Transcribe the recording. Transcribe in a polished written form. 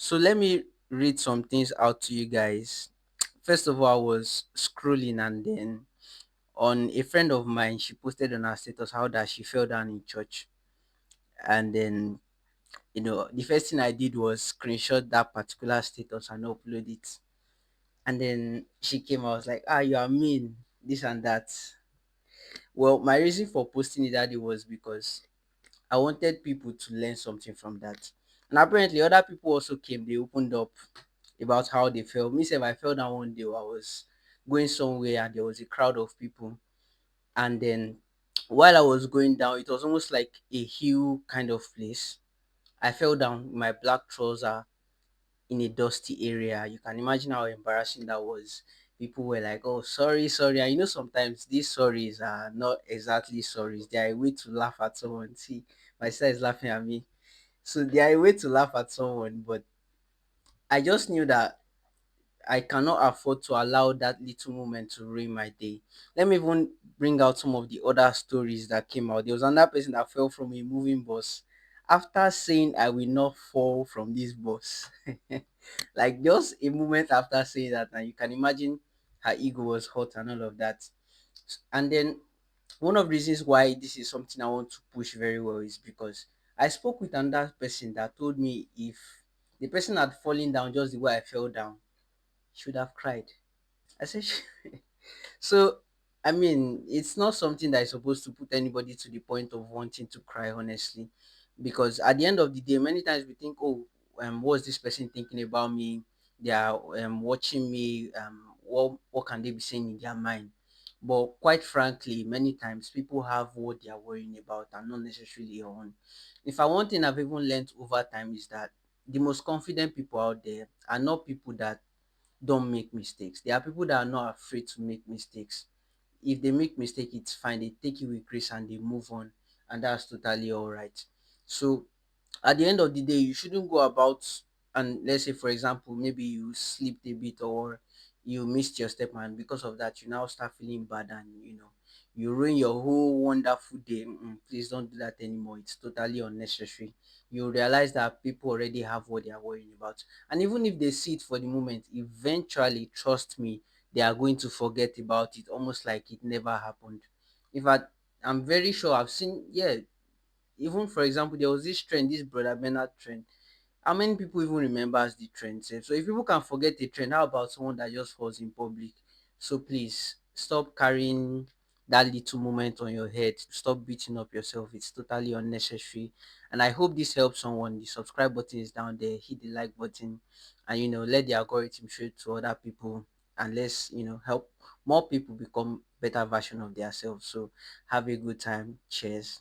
So let me read some things out to you guys. First of all, I was scrolling and then on a friend of mine, she posted on her status how that she fell down in church. And then, the first thing I did was screenshot that particular status and upload it. And then she came, I was like, you are mean, this and that. Well, my reason for posting it that day was because I wanted people to learn something from that. And apparently other people also came, they opened up about how they felt. Me sef, I fell down one day. I was going somewhere and there was a crowd of people. And then while I was going down, it was almost like a hill kind of place. I fell down in my black trouser in a dusty area. You can imagine how embarrassing that was. People were like, "Oh, sorry, sorry." And sometimes these sorries are not exactly sorries. They are a way to laugh at someone. See, my sister is laughing at me. So they are a way to laugh at someone. But I just knew that I cannot afford to allow that little moment to ruin my day. Let me even bring out some of the other stories that came out. There was another person that fell from a moving bus after saying, I will not fall from this bus. Like just a moment after saying that, and you can imagine her ego was hot and all of that. And then one of the reasons why this is something I want to push very well is because I spoke with another person that told me if the person had fallen down just the way I fell down, should have cried. I said, so, I mean, it's not something that is supposed to put anybody to the point of wanting to cry, honestly. Because at the end of the day, many times we think, oh, what's this person thinking about me? They are watching me. What can they be saying in their mind? But quite frankly, many times people have what they are worrying about and not necessarily your own. If I one thing I've even learned over time is that the most confident people out there are not people that don't make mistakes. There are people that are not afraid to make mistakes. If they make mistake, it's fine. They take it with grace and they move on, and that's totally all right. So at the end of the day, you shouldn't go about and let's say, for example, maybe you slept a bit or you missed your step, and because of that, you now start feeling bad and you ruin your whole wonderful day. Please don't do that anymore. It's totally unnecessary. You realize that people already have what they are worrying about, and even if they see it for the moment, eventually, trust me, they are going to forget about it almost like it never happened. In fact, I'm very sure I've seen, yeah, even for example, there was this trend, this brother Bernard trend. How many people even remembers the trend sef? So if people can forget a trend, how about someone that just falls in public? So please stop carrying that little moment on your head. Stop beating up yourself. It's totally unnecessary. And I hope this helps someone. The subscribe button is down there. Hit the like button and let the algorithm show it to other people, and let's help more people become better version of themselves. So have a good time. Cheers.